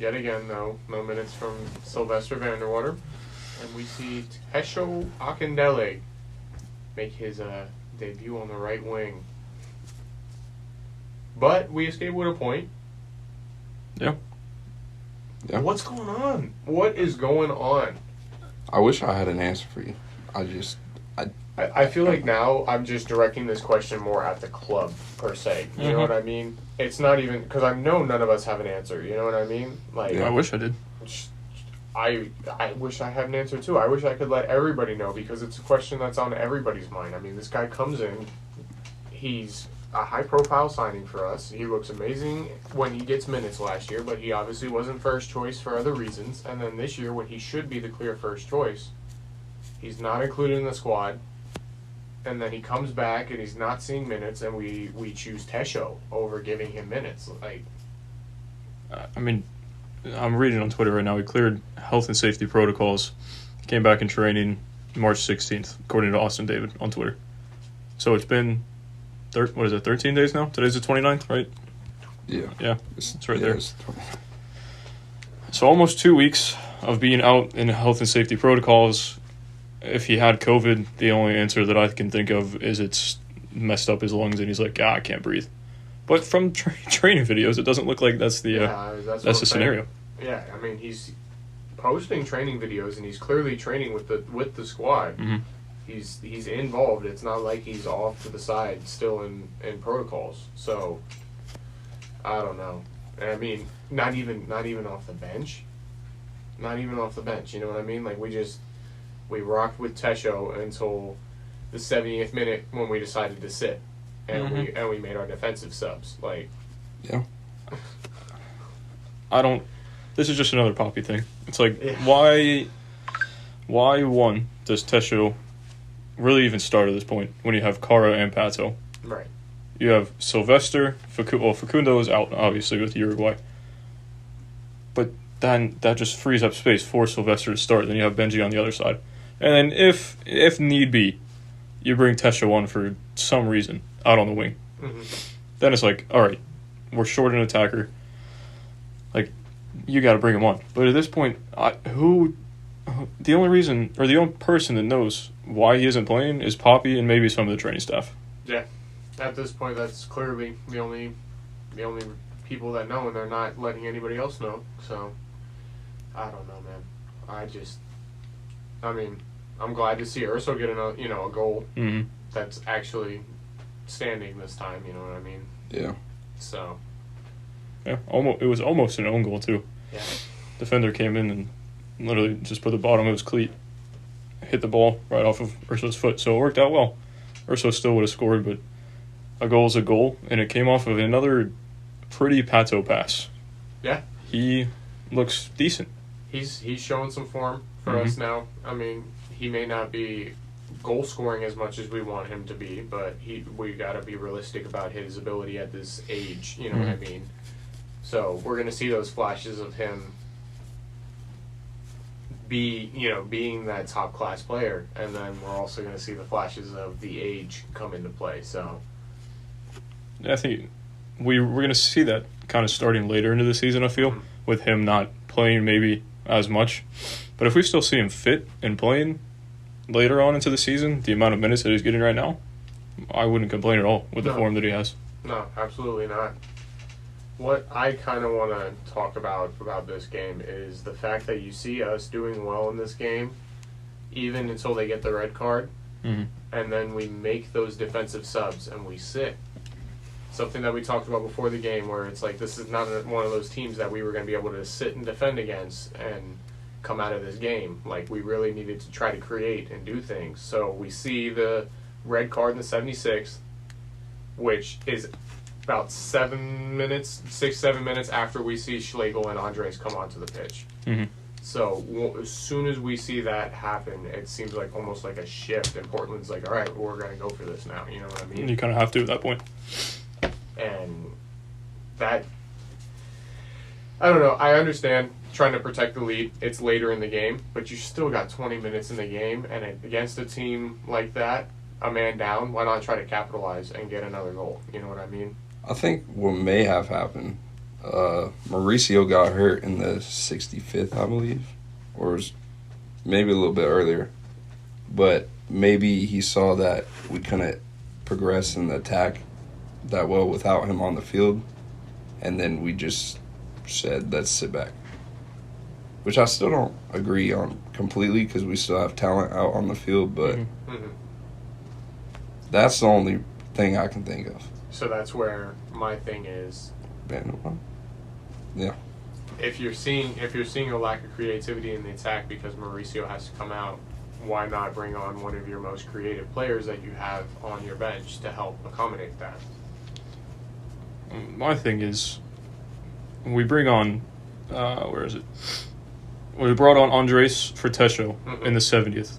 yet again, though, no minutes from Sylvester Vanderwater. And we see Tesho Akindele make his debut on the right wing. But we escape with a point. Yeah. What's going on? What is going on? I wish I had an answer for you. I feel like now I'm just directing this question more at the club, per se. You know what I mean? It's not even... Because I know none of us have an answer. You know what I mean? Like, I wish I did. I wish I had an answer, too. I wish I could let everybody know, because it's a question that's on everybody's mind. I mean, this guy comes in. He's a high-profile signing for us. He looks amazing when he gets minutes last year, but he obviously wasn't first choice for other reasons. And then this year, when he should be the clear first choice, he's not included in the squad. And then he comes back and he's not seeing minutes, and we choose Tesho over giving him minutes. Like, I mean, I'm reading on Twitter right now. He cleared health and safety protocols. Came back in training March 16th, according to Austin David on Twitter. So it's been, 13 days now? Today's the 29th, right? Yeah. Yeah, it's right there. So almost 2 weeks of being out in health and safety protocols. If he had COVID, the only answer that I can think of is it's messed up his lungs and he's like, I can't breathe. But from training videos, it doesn't look like that's the that's the scenario. Yeah, I mean, he's posting training videos and he's clearly training with the squad. Mm-hmm. He's involved. It's not like he's off to the side still in protocols. So I don't know. I mean, not even off the bench. Not even off the bench. You know what I mean? Like, we rocked with Tesho until the 70th minute when we decided to sit, and we made our defensive subs. Like, yeah. This is just another Poppy thing. It's like, why one does Tesho really even start at this point when you have Cara and Pato? Right. You have Sylvester, Facundo is out obviously with Uruguay, but then that just frees up space for Sylvester to start. Then you have Benji on the other side. And then if need be, you bring Tesho on for some reason out on the wing. Mm-hmm. Then it's like, all right, we're short an attacker. Like, you got to bring him on. But at this point, the only reason or the only person that knows why he isn't playing is Poppy and maybe some of the training staff. Yeah, at this point, that's clearly the only people that know, and they're not letting anybody else know. So I don't know, man. I mean, I'm glad to see Urso get a goal that's actually standing this time. You know what I mean? Yeah. So. Yeah, it was almost an own goal too. Yeah. Defender came in and literally just put the bottom of his cleat, hit the ball right off of Urso's foot. So it worked out well. Urso still would have scored, but a goal is a goal, and it came off of another pretty Pato pass. Yeah. He looks decent. He's showing some form for us now. I mean, he may not be goal scoring as much as we want him to be, but we got to be realistic about his ability at this age. You know what I mean? So we're gonna see those flashes of him being that top class player, and then we're also gonna see the flashes of the age come into play. So I think we're gonna see that kind of starting later into the season. I feel with him not playing maybe as much. But if we still see him fit and playing later on into the season, the amount of minutes that he's getting right now, I wouldn't complain at all with the form that he has. No, absolutely not. What I kind of want to talk about this game is the fact that you see us doing well in this game, even until they get the red card, and then we make those defensive subs and we sit. Something that we talked about before the game, where it's like, this is not one of those teams that we were going to be able to sit and defend against and come out of this game. Like, we really needed to try to create and do things. So we see the red card in the 76th, which is about 7 minutes after we see Schlegel and Andres come onto the pitch. So as soon as we see that happen, it seems like almost like a shift, and Portland's like, all right, we're going to go for this now. You know what I mean? You kind of have to at that point. And that, I don't know, I understand trying to protect the lead. It's later in the game, but you still got 20 minutes in the game, and against a team like that, a man down, why not try to capitalize and get another goal? You know what I mean? I think what may have happened Mauricio got hurt in the 65th, I believe, or was maybe a little bit earlier. But maybe he saw that we couldn't progress in the attack that well without him on the field, and then we just said, let's sit back. Which I still don't agree on completely because we still have talent out on the field, but that's the only thing I can think of. So that's where my thing is. Yeah. If you're seeing a lack of creativity in the attack because Mauricio has to come out, why not bring on one of your most creative players that you have on your bench to help accommodate that? My thing is, we bring on, where is it? We brought on Andres for Tesho in the 70th.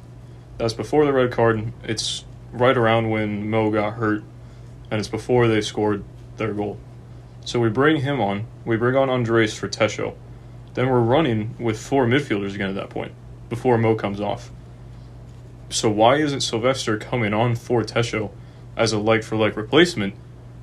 That's before the red card. It's right around when Mo got hurt, and it's before they scored their goal. So we bring him on. We bring on Andres for Tesho. Then we're running with 4 midfielders again at that point, before Mo comes off. So why isn't Sylvester coming on for Tesho as a like-for-like replacement?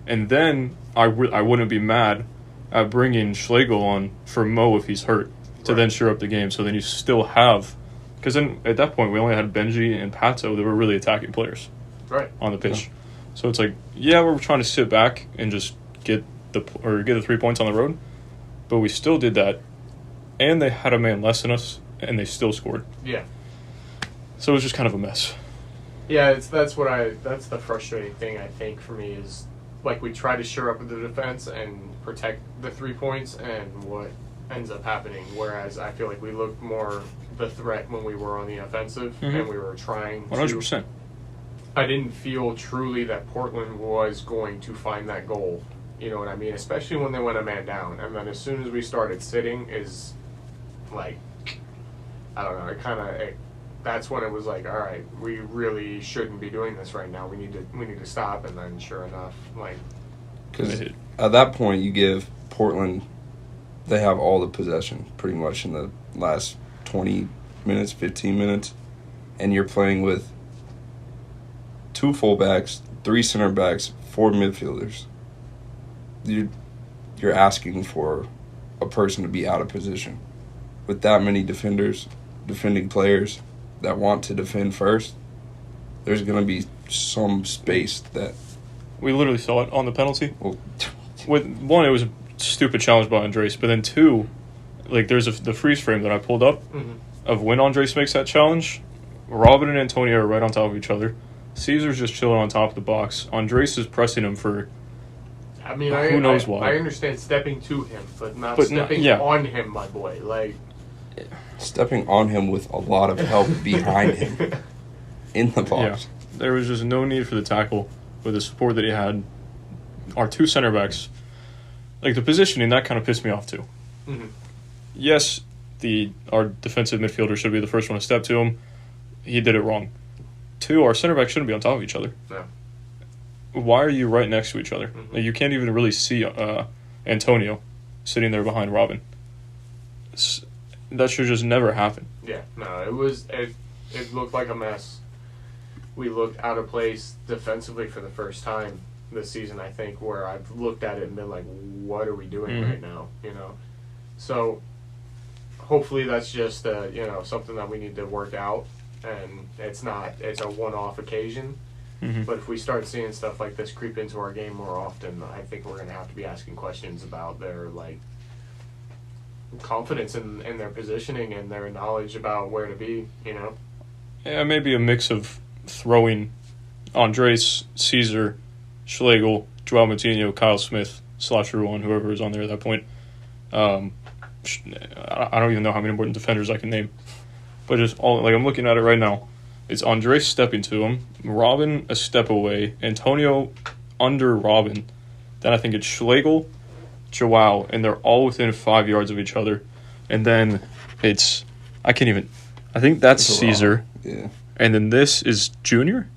And then I wouldn't be mad at bringing Schlegel on for Mo if he's hurt to then shore up the game. So then you still have... Because then at that point we only had Benji and Pato that were really attacking players on the pitch. Yeah. So it's like, yeah, we're trying to sit back and just get the 3 points on the road. But we still did that. And they had a man less than us, and they still scored. Yeah. So it was just kind of a mess. Yeah, that's the frustrating thing, I think, for me is, like, we try to shore up the defense and protect the 3 points, and what ends up happening. Whereas I feel like we looked more the threat when we were on the offensive, and we were trying 100%. I didn't feel truly that Portland was going to find that goal. You know what I mean? Especially when they went a man down. And then as soon as we started sitting is, like, I don't know, that's when it was like, all right, we really shouldn't be doing this right now. We need to stop. And then sure enough, like, because at that point you give Portland, they have all the possession pretty much in the last 20 minutes, 15 minutes, and you're playing with 2 fullbacks, 3 center backs, 4 midfielders. You're asking for a person to be out of position. With that many defending players that want to defend first, there's going to be some space that... We literally saw it on the penalty. Well, with one, it was a stupid challenge by Andres, but then 2, like, there's the freeze frame that I pulled up of when Andres makes that challenge. Robin and Antonio are right on top of each other. Caesar's just chilling on top of the box. Andres is pressing him for... I mean, who knows why. I understand stepping to him, but stepping on him, my boy. Like, stepping on him with a lot of help behind him in the box. Yeah. There was just no need for the tackle with the support that he had. Our 2 center backs, like, the positioning, that kind of pissed me off too. Yes, our defensive midfielder should be the first one to step to him. He did it wrong. 2, our center backs shouldn't be on top of each other. No. Why are you right next to each other? Like, you can't even really see Antonio sitting there behind Robin. That should just never happen. Yeah, no, it looked like a mess. We looked out of place defensively for the first time this season, I think, where I've looked at it and been like, what are we doing right now? You know? So hopefully that's just something that we need to work out, and it's a one-off occasion. But if we start seeing stuff like this creep into our game more often, I think we're going to have to be asking questions about their, like, confidence in their positioning and their knowledge about where to be, you know? Yeah, maybe a mix of throwing Andres, Caesar, Schlegel, Joao Moutinho, Kyle Smith, /Ruan, whoever was on there at that point. I don't even know how many important defenders I can name. But just all, like, I'm looking at it right now. It's Andres stepping to him, Robin a step away, Antonio under Robin. Then I think it's Schlegel, Joao, and they're all within 5 yards of each other. And then I think that's Caesar. Yeah. And then this is Junior?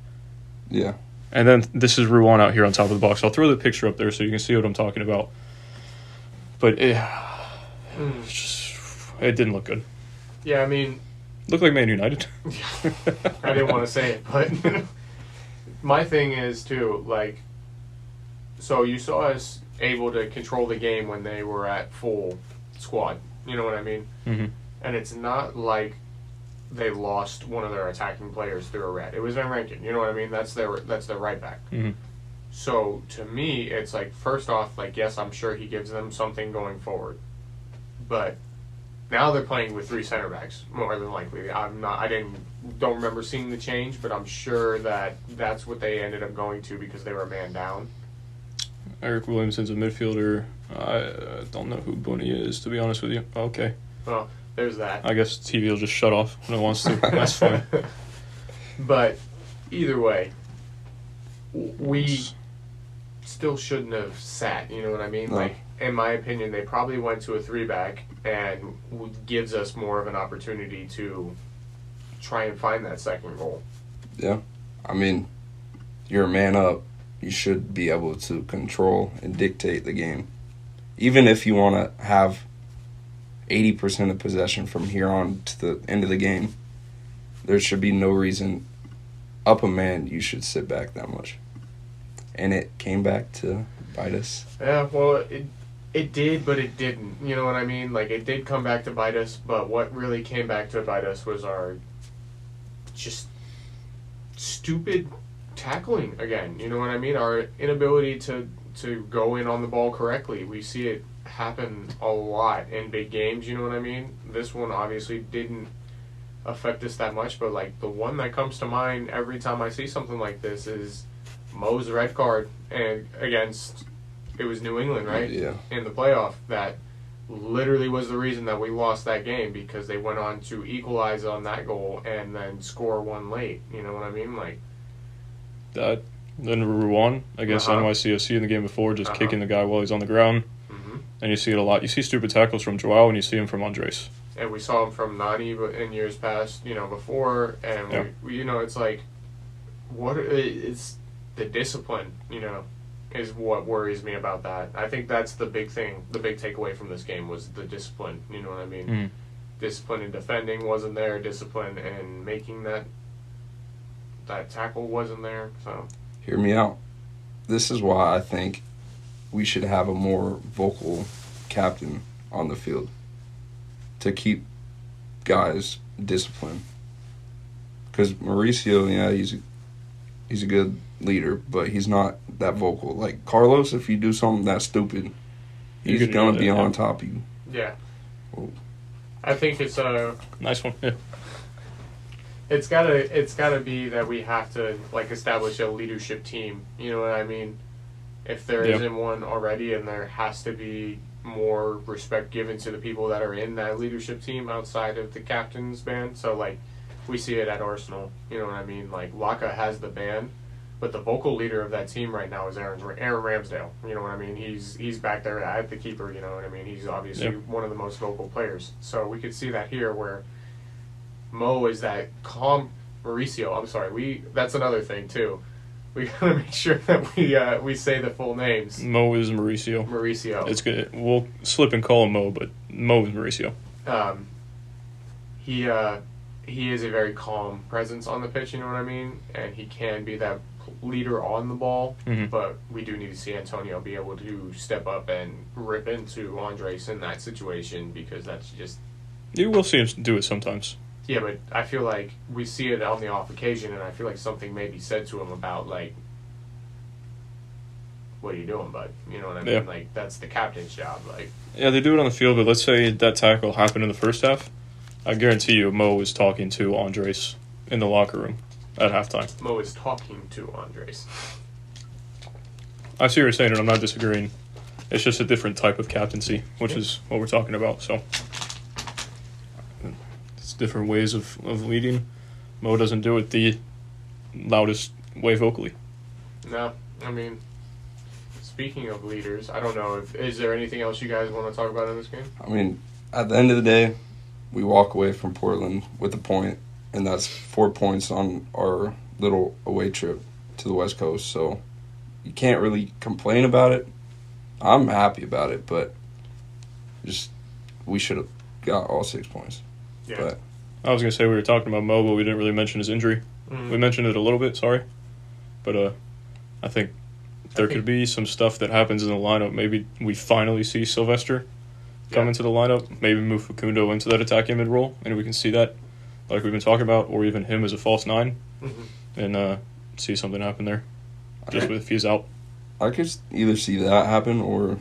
Yeah. And then this is Ruan out here on top of the box. I'll throw the picture up there so you can see what I'm talking about. But it didn't look good. Yeah, I mean... Looked like Man United. I didn't want to say it, but my thing is, too, like, so you saw us able to control the game when they were at full squad. You know what I mean? Mm-hmm. And it's not like they lost one of their attacking players through a red. It was Van Rankin. You know what I mean? That's their right back. Mm-hmm. So to me, it's like, first off, like, yes, I'm sure he gives them something going forward, but now they're playing with 3 center backs more than likely. Don't remember seeing the change, but I'm sure that that's what they ended up going to because they were a man down. Eric Williamson's a midfielder. I don't know who Booney is, to be honest with you. Okay. Well, there's that. I guess TV will just shut off when it wants to. That's fine. But either way, we still shouldn't have sat. You know what I mean? No. Like, in my opinion, they probably went to a 3-back and gives us more of an opportunity to try and find that second goal. Yeah. I mean, you're a man up. You should be able to control and dictate the game. Even if you want to have 80% of possession from here on to the end of the game, there should be no reason, up a man, you should sit back that much. And it came back to bite us. Yeah, well, it did, but it didn't. You know what I mean? Like, it did come back to bite us, but what really came back to bite us was our just stupid tackling again. You know what I mean? Our inability to go in on the ball correctly. We see it happen a lot in big games. You know what I mean? This one obviously didn't affect us that much, but like the one that comes to mind every time I see something like this is Mo's red card and against, it was New England, right? Yeah. In the playoff, that literally was the reason that we lost that game, because they went on to equalize on that goal and then score one late. You know what I mean? Like That. Then Ruan against NYCFC in the game before, just kicking the guy while he's on the ground. Mm-hmm. And you see it a lot. You see stupid tackles from Joao, and you see him from Andres. And we saw him from Nani in years past, you know, before. And, we, you know, it's like, it's the discipline, you know, is what worries me about that. I think that's the big thing. The big takeaway from this game was the discipline, you know what I mean? Mm. Discipline in defending wasn't there. Discipline in making that tackle wasn't there. So Hear me out. This is why I think we should have a more vocal captain on the field to keep guys disciplined. Because Mauricio, yeah, he's a good leader, but he's not that vocal. Like Carlos, if you do something that stupid, he's gonna be on top of you. yeah, Oh. I think it's a Nice one. Yeah. It's gotta be that we have to like establish a leadership team. You know what I mean? If there isn't one already, and there has to be more respect given to the people that are in that leadership team outside of the captain's band. So like we see it at Arsenal. You know what I mean? Like Laka has the band, but the vocal leader of that team right now is Aaron Ramsdale. You know what I mean? He's back there at the keeper. You know what I mean? He's obviously one of the most vocal players. So we could see that here where Mo is that calm. Mauricio, I'm sorry. That's another thing too. We gotta make sure that we say the full names. Mo is Mauricio. Mauricio. It's good. We'll slip and call him Mo, but Mo is Mauricio. He is a very calm presence on the pitch. You know what I mean? And he can be that leader on the ball. Mm-hmm. But we do need to see Antonio be able to step up and rip into Andres in that situation, because that's just. You will see him do it sometimes. Yeah, but I feel like we see it on the off occasion, and I feel like something may be said to him about, like, what are you doing, bud? You know what I mean? Yeah. Like, that's the captain's job. Like, Yeah, they do it on the field, but let's say that tackle happened in the first half. I guarantee you Mo was talking to Andres in the locker room at halftime. Mo is talking to Andres. I see what you're saying, and I'm not disagreeing. It's just a different type of captaincy, which is what we're talking about. So it's different ways of leading. Mo doesn't do it the loudest way vocally. No, I mean, speaking of leaders, I don't know is there anything else you guys want to talk about in this game? I mean, at the end of the day, we walk away from Portland with a point, and that's 4 points on our little away trip to the West Coast. So you can't really complain about it. I'm happy about it, but just we should have got all 6 points. Yeah. But I was going to say we were talking about Mo, but we didn't really mention his injury. Mm. We mentioned it a little bit, sorry. But I think there could be some stuff that happens in the lineup. Maybe we finally see Sylvester come into the lineup. Maybe move Facundo into that attacking mid role, and we can see that, like we've been talking about, or even him as a false 9, and see something happen there. Just if he's out. I could either see that happen or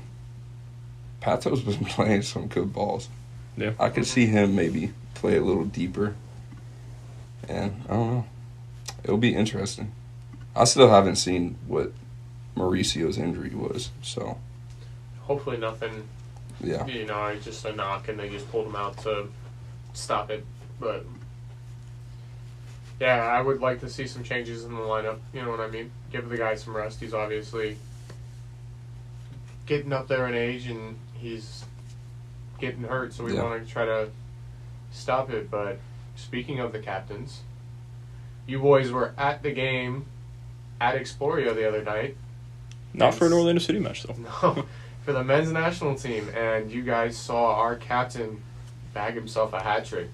Pato's been playing some good balls. Yeah. I could see him maybe play a little deeper. And I don't know. It'll be interesting. I still haven't seen what Mauricio's injury was, so. Hopefully nothing, Yeah. It's just a knock and they just pulled him out to stop it. But, yeah, I would like to see some changes in the lineup. You know what I mean? Give the guy some rest. He's obviously getting up there in age and he's getting hurt, so we want to try to stop it. But speaking of the captains, you boys were at the game at Exploria the other night. Not for an Orlando City match, though. No, for the men's national team, and you guys saw our captain bag himself a hat trick.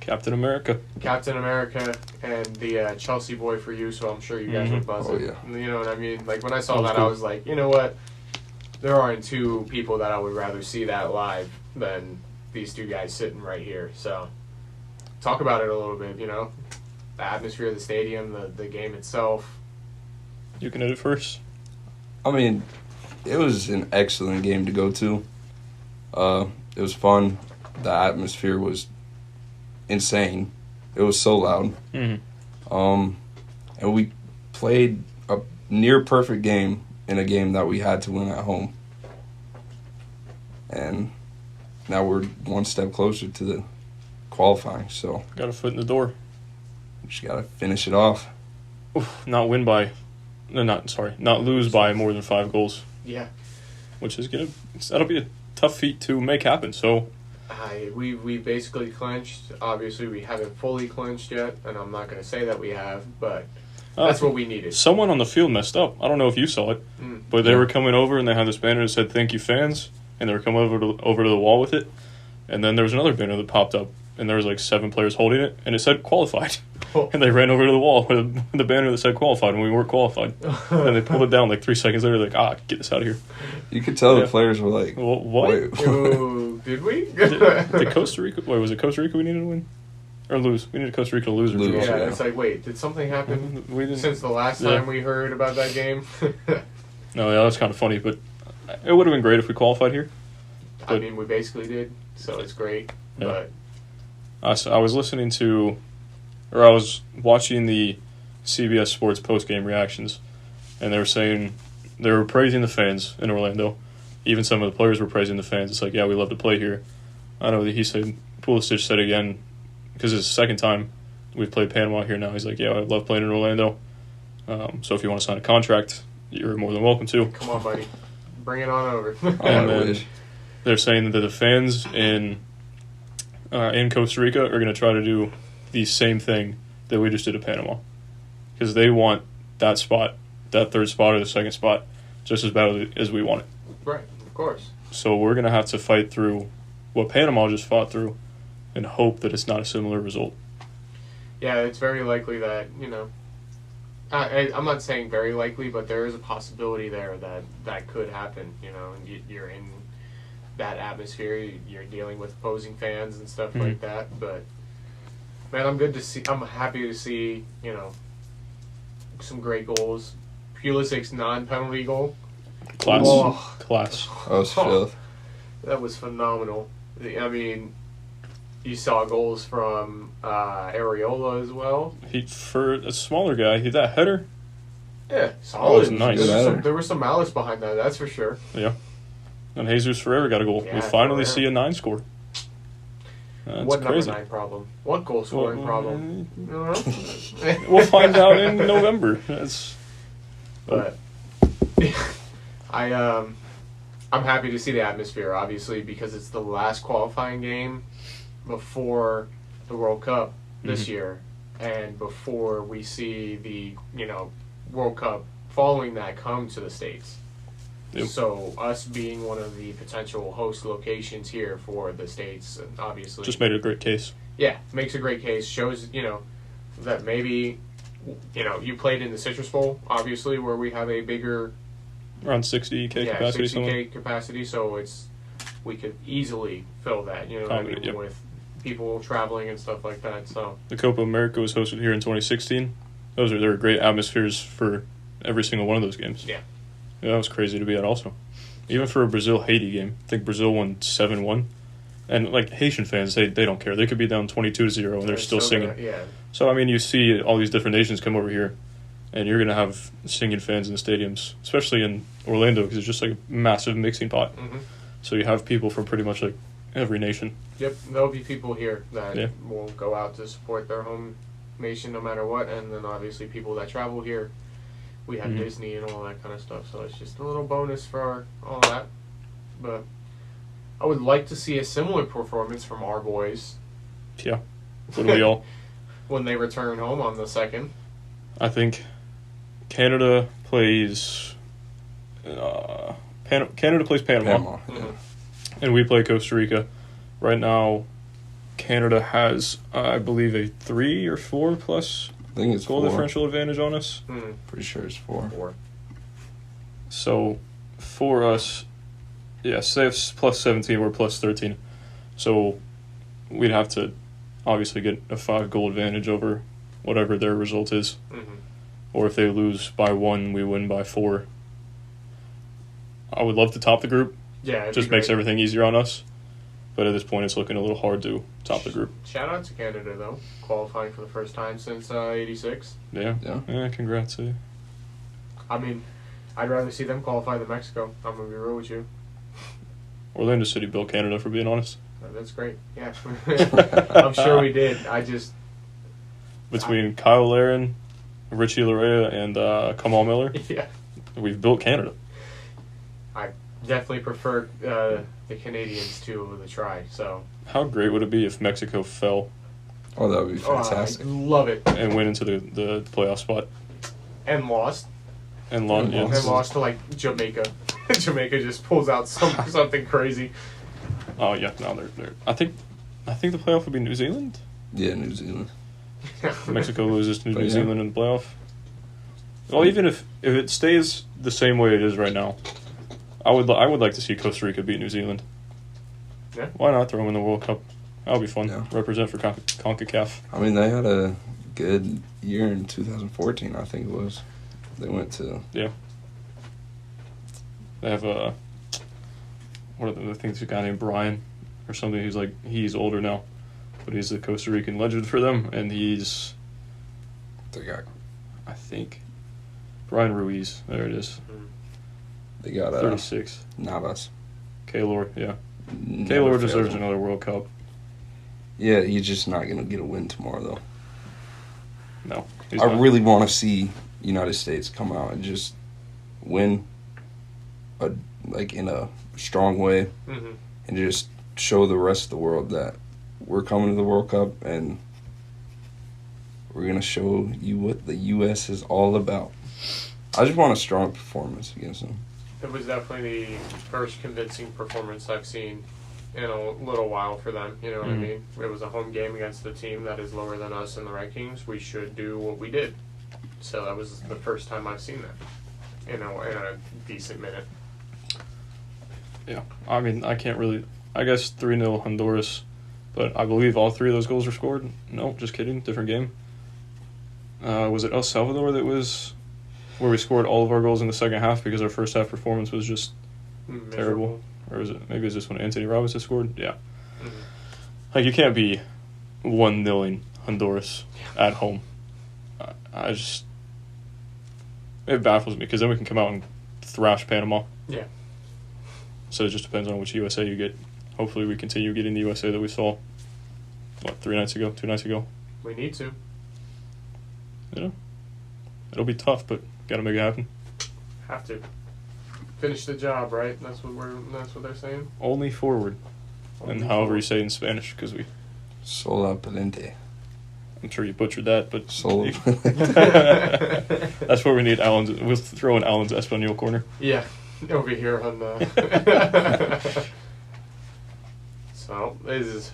Captain America. Captain America and the Chelsea boy for you, so I'm sure you guys were buzzing. Oh, yeah. You know what I mean? Like, when I saw that, cool. I was like, you know what? There aren't two people that I would rather see that live than these two guys sitting right here. So, talk about it a little bit, the atmosphere of the stadium, the game itself. You can hit it first. I mean, it was an excellent game to go to. It was fun. The atmosphere was insane. It was so loud. And we played a near perfect game in a game that we had to win at home. And now we're one step closer to the qualifying, so Got a foot in the door. we just got to finish it off. Oof, not lose by more than 5 goals. Yeah. Which is that'll be a tough feat to make happen. So We basically clinched. Obviously, we haven't fully clinched yet, and I'm not going to say that we have, but that's what we needed. Someone on the field messed up. I don't know if you saw it, but they were coming over and they had this banner that said "Thank you, fans," and they were coming over to the wall with it. And then there was another banner that popped up, and there was like 7 players holding it, and it said "Qualified." And they ran over to the wall with the banner that said "Qualified," and we weren't qualified. And they pulled it down like 3 seconds later. Like, get this out of here. You could tell the players were like, Well, what? Wait. Ooh, did we? Did Costa Rica? Wait, was it Costa Rica we needed to win or lose? We needed Costa Rica to lose or Lose, draw. Yeah, Yeah. it's like, wait, did something happen We didn't. since the last time we heard about that game? No, yeah, that's kind of funny, but it would have been great if we qualified here. I mean, we basically did, so it's great. Yeah. But So I was listening to, or I was watching the CBS Sports post-game reactions, and they were saying, they were praising the fans in Orlando. Even some of the players were praising the fans. It's like, yeah, we love to play here. I know that he said, Pulisic said again, because it's the second time we've played Panama here now. He's like, yeah, I love playing in Orlando. So if you want to sign a contract, you're more than welcome to. come on, buddy. Bring it on over. I And then wish. they're saying that the fans in Costa Rica are going to try to do the same thing that we just did at Panama. Because they want that spot, that third spot or the second spot, just as badly as we want it. Right, of course. So we're going to have to fight through what Panama just fought through and hope that it's not a similar result. Yeah, it's very likely that, I'm not saying very likely, but there is a possibility there that could happen, and you're in that atmosphere, you're dealing with opposing fans and stuff like that, but, man, I'm happy to see, some great goals. Pulisic's non-penalty goal. Class. Oh. Class. That was filth. That was phenomenal. I mean, you saw goals from Areola as well. For a smaller guy, that header, Yeah, Oh, solid. it was nice. There was some malice behind that, that's for sure. yeah. And Jesus Ferreira got a goal. Yeah, we finally Ferreira. see a 9 score. That's What crazy. number 9 problem? What goal scoring problem? I don't know. We'll find out in November. But I'm happy to see the atmosphere, obviously, because it's the last qualifying game before the World Cup this year, and before we see the World Cup following that come to the States. Yep. So us being one of the potential host locations here for the States, and obviously Just made it a great case. yeah, makes a great case. Shows that maybe you played in the Citrus Bowl, obviously, where we have a bigger Around 60K yeah, capacity 60K somewhere. capacity, so we could easily fill that, you know what I mean, Yep. with people traveling and stuff like that. So The Copa America was hosted here in 2016. There were great atmospheres for every single one of those games. Yeah. That was crazy to be at also. Even for a Brazil-Haiti game. I think Brazil won 7-1. And, like, Haitian fans, they don't care. They could be down 22-0 and they're still singing. Yeah. So, I mean, you see all these different nations come over here, and you're going to have singing fans in the stadiums, especially in Orlando, because it's just like a massive mixing pot. Mm-hmm. So you have people from pretty much like every nation. Yep, there'll be people here that Yeah. will go out to support their home nation no matter what, and then obviously people that travel here. We have Mhm. Disney and all that kind of stuff, so it's just a little bonus for all that. But I would like to see a similar performance from our boys Yeah. What do we all? when they return home on the 2nd. I think Canada plays. Canada plays Panama, Panama. Yeah. Mhm. and we play Costa Rica. Right now, Canada has, I believe, a 3 or 4 plus I think it's goal 4. differential advantage on us. Mm, Pretty sure it's 4. 4. So for us, yes, they have plus 17, we're plus 13. So we'd have to obviously get a 5-goal advantage over whatever their result is. Mm-hmm. Or if they lose by 1, we win by 4. I would love to top the group. Yeah, it'd Just be makes great. everything easier on us. But at this point, it's looking a little hard to top the group. Shout out to Canada though, qualifying for the first time since '86. Yeah. Yeah. Congrats to you. I mean, I'd rather see them qualify than Mexico. I'm gonna be real with you. Orlando City built Canada, for being honest. That's great. Yeah, I'm sure we did. I just Between Kyle Larin, Richie Larea, and Kamal Miller, yeah, we've built Canada. I definitely prefer the Canadians to the try. So How great would it be if Mexico fell Oh, that would be I fantastic. love it. and went into the playoff spot And lost. and lost? And Yeah. And lost to like Jamaica. Jamaica just pulls out something crazy. Oh yeah, no, they're. I think the playoff would be New Zealand. Yeah, New Zealand. Mexico loses to But New yeah. Zealand in the playoff. Well, even if it stays the same way it is right now, I would like to see Costa Rica beat New Zealand. Yeah. Why not throw them in the World Cup? That'll be fun. Yeah. Represent for CONCACAF. I mean, they had a good year in 2014, I think it was. They went to... They have a. What are the things? A guy named Brian, or something. He's older now, but he's a Costa Rican legend for them, and he's, They got... I think, Brian Ruiz. There it is. They got 36. Navas. K-Lord, yeah. Never K-Lord fails deserves him. another World Cup. Yeah, he's just not going to get a win tomorrow, though. No. He's I not. really want to see United States come out and just win, in a strong way, Mm-hmm. and just show the rest of the world that we're coming to the World Cup and we're going to show you what the U.S. is all about. I just want a strong performance against them. It was definitely the first convincing performance I've seen in a little while for them. You know what I Mhm. mean? It was a home game against a team that is lower than us in the rankings. We should do what we did. So that was the first time I've seen that in a decent minute. Yeah. I mean, I can't really. I guess 3-0 Honduras, but I believe all 3 of those goals were scored. No, just kidding. Different game. Was it El Salvador that was where we scored all of our goals in the second half because our first half performance was just Miserable. terrible? Or is it maybe it's just when Anthony Robinson scored? Yeah. Mhm. Like, you can't be 1-0 Honduras at home. I just... It baffles me, because then we can come out and thrash Panama. Yeah. So it just depends on which USA you get. Hopefully we continue getting the USA that we saw, 2 nights ago? We need to. You know? It'll be tough, but gotta make it happen. Have to. Finish the job, right? That's what they're saying? Only forward. And however you say it in Spanish, because Sola Palente. I'm sure you butchered that, but... Sola That's where we need Alan's... We'll throw in Alan's Espanol corner. Yeah, over here on the. So this is.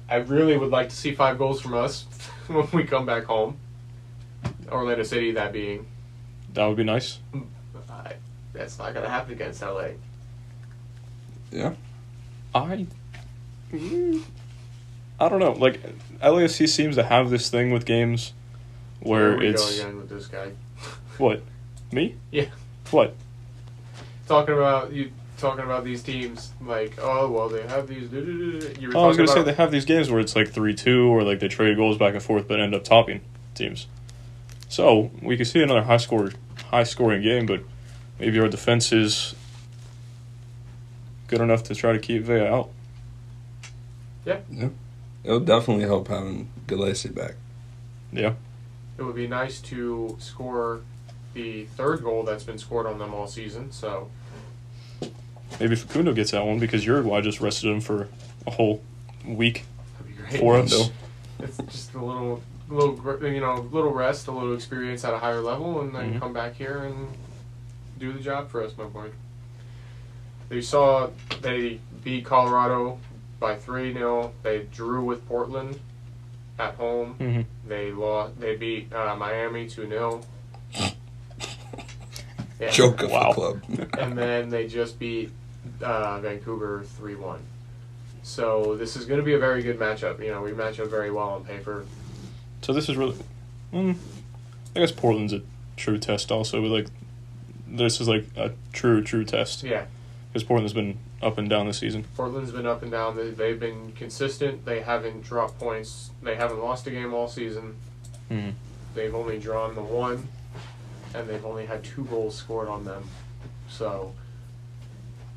I really would like to see 5 goals from us when we come back home. Orlando City, that being. That would be nice. That's not going to happen against LA. Yeah. I don't know. Like, LAFC seems to have this thing with games where Here we it's... go again with this guy. What? Me? Yeah. What? Talking about these teams, like, oh, well, they have these... You were I was going to say about- they have these games where it's like 3-2 or like they trade goals back and forth but end up topping teams. So, we could see another high-scoring game, but maybe our defense is good enough to try to keep Vea out. Yeah. It'll definitely help having Gillespie back. Yeah. It would be nice to score the third goal that's been scored on them all season, so... Maybe Facundo gets that one because Uruguay just rested him for a whole week That'd be great. for us. It's just a little rest, a little experience at a higher level, and then come back here and do the job for us, my boy. They beat Colorado by 3-0. They drew with Portland at home. Mm-hmm. They beat Miami 2-0. Yeah. Joke of Wow. the club. And then they just beat Vancouver 3-1. So this is going to be a very good matchup. We match up very well on paper. So this is really... I guess Portland's a true test also, but like this is like a true test. Yeah. Because Portland's been up and down this season. Portland's been up and down. They've been consistent. They haven't dropped points. They haven't lost a game all season. Mm-hmm. They've only drawn the one, and they've only had 2 goals scored on them. So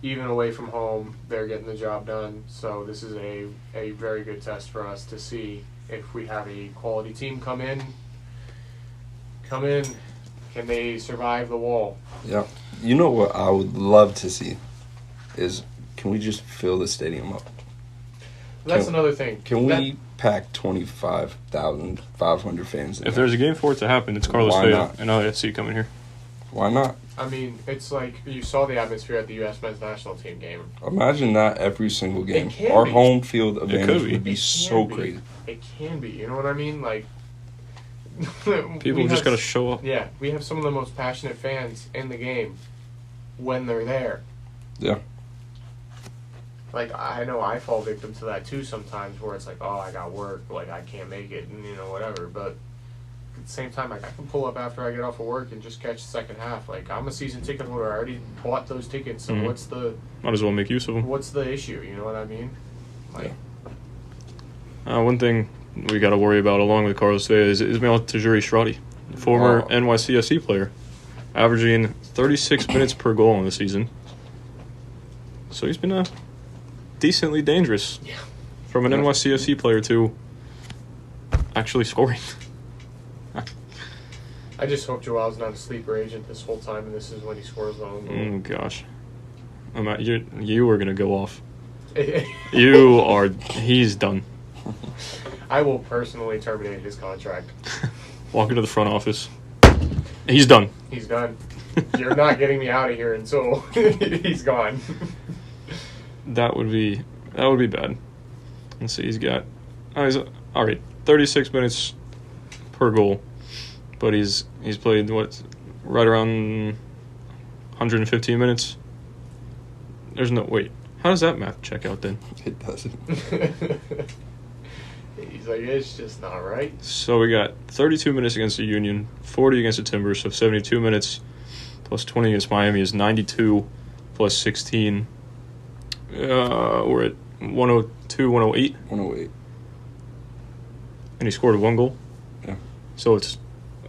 even away from home, they're getting the job done. So this is a very good test for us to see if we have a quality team come in. Can they survive the wall? Yeah. You know what I would love to see is, can we just fill the stadium up? That's another thing. Can we pack 25,500 fans in If there? there's a game for it to happen, it's Carlos Why Vea not? and LAFC coming here. Why not? I mean, it's like you saw the atmosphere at the U.S. men's national team game. Imagine that every single game. can Our be. home field advantage be. would be It so can be. crazy. It can be. You know what I mean? Like People just got to show up. Yeah, we have some of the most passionate fans in the game when they're there. Yeah. Like, I know I fall victim to that too sometimes, where it's like, oh, I got work, like I can't make it, and whatever. But at the same time, like, I can pull up after I get off of work and just catch the second half. Like, I'm a season ticket holder. I already bought those tickets, so Might as well make use of them. what's the issue? You know what I mean? Like, One thing we got to worry about along with Carlos Vea is Ismail Tajuri Shradi, former NYCFC player, averaging 36 minutes per goal in the season. So he's been decently dangerous from an NYCFC player to actually scoring. I just hope Joel's not a sleeper agent this whole time, and this is when he scores the own goal. Oh gosh, you are gonna go off. You are. He's done. I will personally terminate his contract. Walk into the front office. He's done. He's done. You're not getting me out of here until he's gone. That would be bad. Let's see. He's got. He's all right. 36 minutes per goal, but he's played right around 115 minutes. There's no wait. How does that math check out then? It doesn't. He's like, it's just not right. So we got 32 minutes against the Union, 40 against the Timbers, so 72 minutes plus 20 against Miami is 92 plus 16. We're at 102, 108. 108. And he scored 1 goal. Yeah. So it's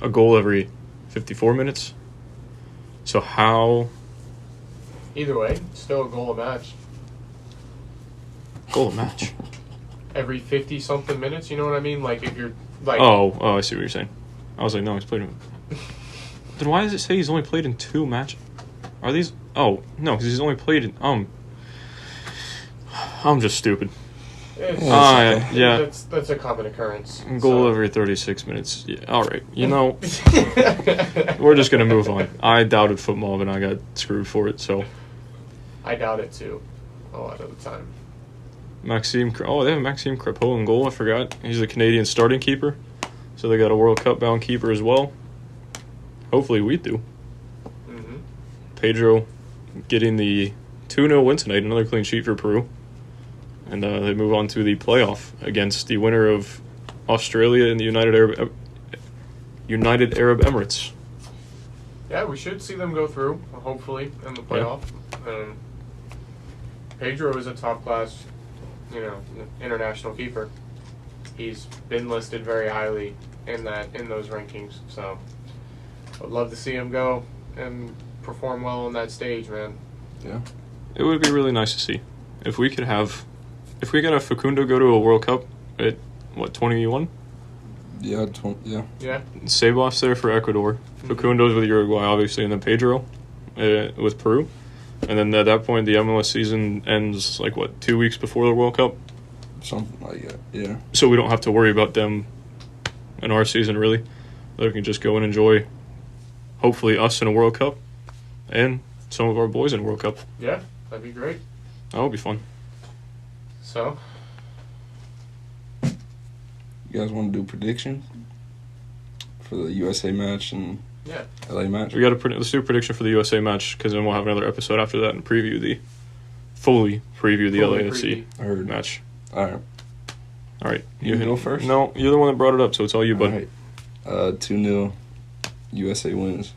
a goal every 54 minutes. So how... Either way, still a goal a match. Goal a match. Every 50-something minutes, you know what I mean? Like, if you're, like... Oh, I see what you're saying. I was like, no, he's played in... Then why does it say he's only played in 2 matches? Are these... Oh, no, because he's only played in... I'm just stupid. Yeah. That's a common occurrence. Goal every 36 minutes. Yeah, all right. We're just going to move on. I doubted football, but I got screwed for it, so... I doubt it, too. A lot of the time. They have Maxime Crepeau in goal. I forgot. He's a Canadian starting keeper. So they got a World Cup bound keeper as well. Hopefully we do. Mm-hmm. Pedro getting the 2-0 win tonight, another clean sheet for Peru. And they move on to the playoff against the winner of Australia and the United Arab Emirates. Yeah, we should see them go through, hopefully, in the playoff. Pedro is a top-class, international keeper. He's been listed very highly in those rankings. So I'd love to see him go and perform well on that stage, man. Yeah. It would be really nice to see. If we could have Facundo go to a World Cup at, 21? Yeah, Yeah. Sabos there for Ecuador. Facundo's with Uruguay, obviously, and then Pedro with Peru. And then at that point, the MLS season ends, 2 weeks before the World Cup? Something like that, yeah. So we don't have to worry about them in our season, really. They can just go and enjoy, hopefully, us in a World Cup and some of our boys in a World Cup. Yeah, that'd be great. That would be fun. So, You guys want to do predictions for the USA match and yeah, LA match? Let's do a prediction for the USA match, because then we'll have another episode after that and fully preview the LAFC match. All right. You go first? No, you're the one that brought it up, so it's all you, bud. All right. 2-0 USA wins.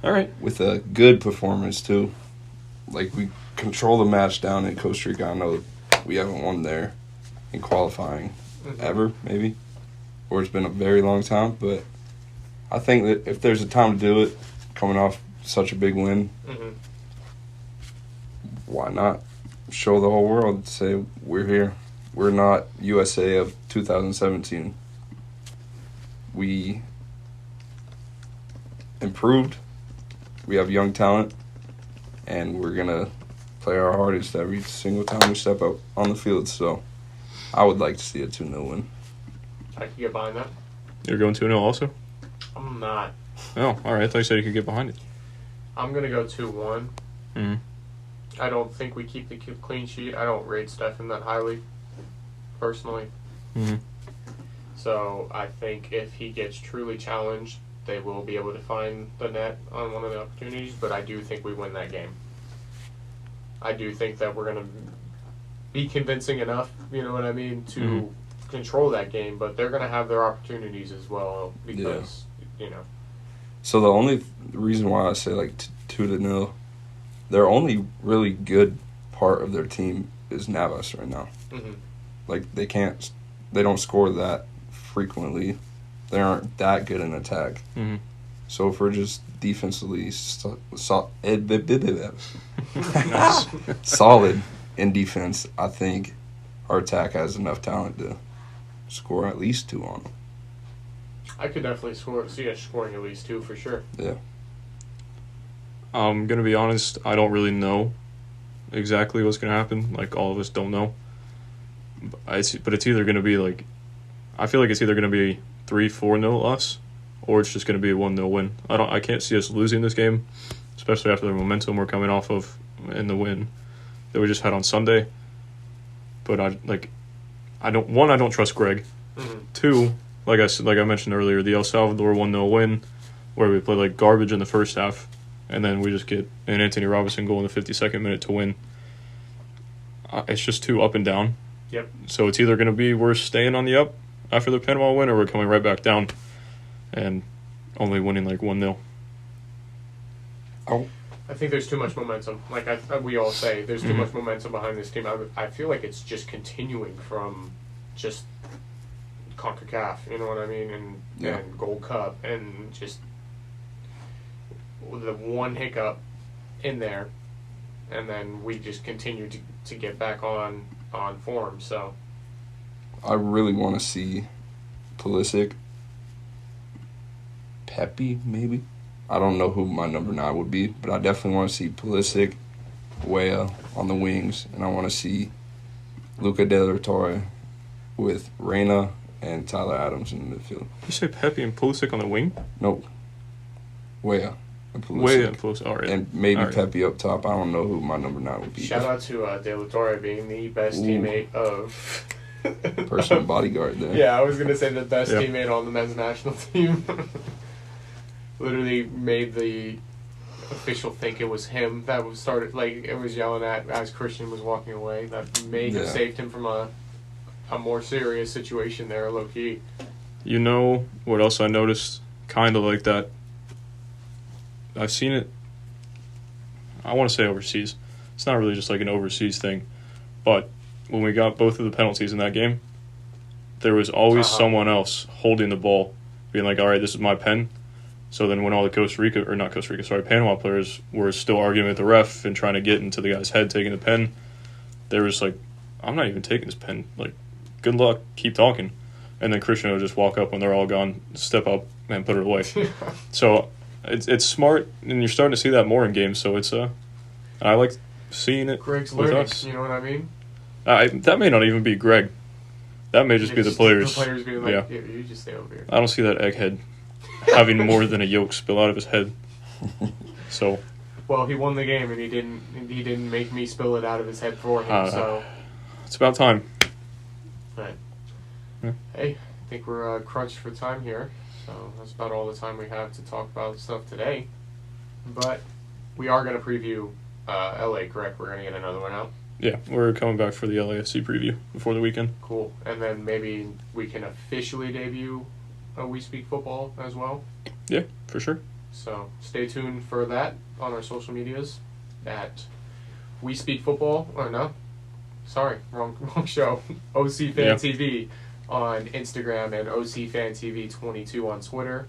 All right. With a good performance, too. We control the match down in Costa Rica. I know we haven't won there in qualifying ever, maybe. Or it's been a very long time. But I think that if there's a time to do it, coming off such a big win, why not show the whole world, say we're here. We're not USA of 2017. We improved. We have young talent. And we're going to play our hardest every single time we step up on the field. So I would like to see a 2-0 win. I can get behind that. You're going 2-0 also? I'm not. Oh, all right. I thought you said you could get behind it. I'm going to go 2-1. Mm-hmm. I don't think we keep the clean sheet. I don't rate Stefan that highly, personally. Mm-hmm. So I think if he gets truly challenged, they will be able to find the net on one of the opportunities, but I do think we win that game. I do think that we're going to be convincing enough, you know what I mean, to control that game, but they're going to have their opportunities as well because, So the only reason why I say 2-0, their only really good part of their team is Navas right now. Mm-hmm. They don't score that frequently. They aren't that good in attack. Mm-hmm. So if we're just defensively solid in defense, I think our attack has enough talent to score at least 2 on them. I could definitely see us scoring at least 2 for sure. Yeah. I'm going to be honest, I don't really know exactly what's going to happen. All of us don't know. But it's either going to be I feel like it's either going to be 3-4-0 us, or it's just going to be a 1-0 win. I can't see us losing this game, especially after the momentum we're coming off of in the win that we just had on Sunday. But I don't trust Greg. Mm-hmm. 2, like I mentioned earlier, the El Salvador 1-0 win, where we played garbage in the first half, and then we just get an Anthony Robinson goal in the 52nd minute to win. It's just too up and down. Yep. So it's either going to be we're staying on the up after the Panama win, or we're coming right back down and only winning 1-0. Oh. I think there's too much momentum. We all say, there's too much momentum behind this team. I feel like it's just continuing from just CONCACAF, you know what I mean, and Gold Cup, and just the one hiccup in there, and then we just continue to get back on form. So I really want to see Pulisic, Pepe, maybe. I don't know who my number 9 would be, but I definitely want to see Pulisic, Weah on the wings, and I want to see Luca De La Torre with Reyna and Tyler Adams in the midfield. You say Pepe and Pulisic on the wing? No. Weah and Pulisic. Weah and Pulisic, all right. And maybe all right. Pepe up top. I don't know who my number 9 would be. Shout out to De La Torre being the best teammate of... Personal bodyguard there. Yeah, I was going to say the best teammate on the men's national team. Literally made the official think it was him that was started, like, it was yelling at as Christian was walking away. That may have saved him from a more serious situation there, low key. You know what else I noticed? Kind of like that. I've seen it. I want to say overseas. It's not really just like an overseas thing, but when we got both of the penalties in that game, there was always someone else holding the ball, being like, all right, this is my pen. So then when all the Panama players were still arguing with the ref and trying to get into the guy's head taking the pen, they were just like, I'm not even taking this pen. Like, good luck, keep talking. And then Christian would just walk up when they're all gone, step up, and put it away. So it's smart, and you're starting to see that more in games. So it's I like seeing it Greg's with learning, us. you know what I mean? That may not even be Greg. That may just be the players. The players being like, yeah, you just stay over here. I don't see that egghead having more than a yolk spill out of his head. So. Well, he won the game, and he didn't make me spill it out of his head for him. So it's about time. Right. Yeah. Hey, I think we're crunched for time here, so that's about all the time we have to talk about stuff today. But we are going to preview LA, correct? We're going to get another one out. Yeah, we're coming back for the LAFC preview before the weekend. Cool. And then maybe we can officially debut We Speak Football as well. Yeah, for sure. So stay tuned for that on our social medias at We Speak Football, or no? Sorry, wrong show. OC Fan TV on Instagram and OC Fan TV 22 on Twitter,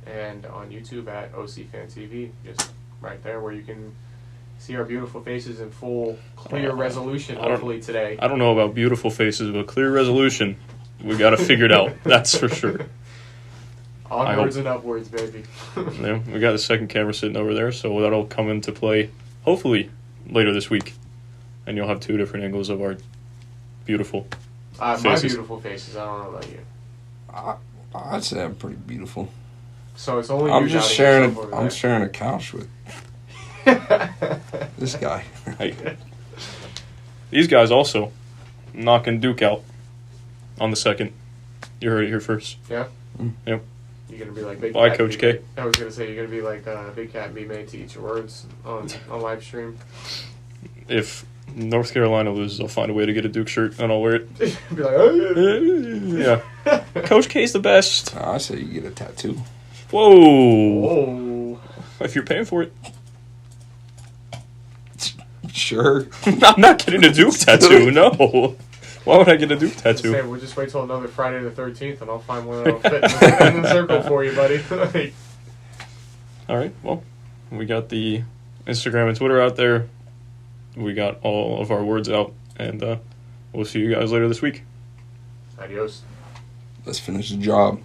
and on YouTube at OC Fan TV. Just right there where you can see our beautiful faces in full clear resolution. Hopefully today. I don't know about beautiful faces, but clear resolution, we got to figure it out. That's for sure. Onwards and upwards, baby. Yeah, we got the second camera sitting over there, so that'll come into play hopefully later this week. And you'll have two different angles of our beautiful faces. My beautiful faces. I don't know about you. I'd say I'm pretty beautiful. So it's only I'm you just doubting sharing. yourself over I'm there. sharing a couch with this guy. Hey. These guys also knocking Duke out on the second. You heard it here first. Yeah? Yep. You're going to be like Big Bye, Cat. Coach K. I was going to say, you're going to be like Big Cat and be made to eat your words on live stream. If North Carolina loses, I'll find a way to get a Duke shirt and I'll wear it. Be like, oh, Yeah. Coach K's the best. I say you get a tattoo. Whoa. oh. If you're paying for it. Sure. I'm not getting a Duke tattoo, no. Why would I get a Duke tattoo? Say, we'll just wait till another Friday the 13th and I'll find one that'll fit in the circle for you, buddy. Like, All right, well, we got the Instagram and Twitter out there. We got all of our words out, and we'll see you guys later this week. adios. Let's finish the job.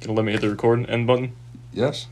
Gonna let me hit the record end button? Yes.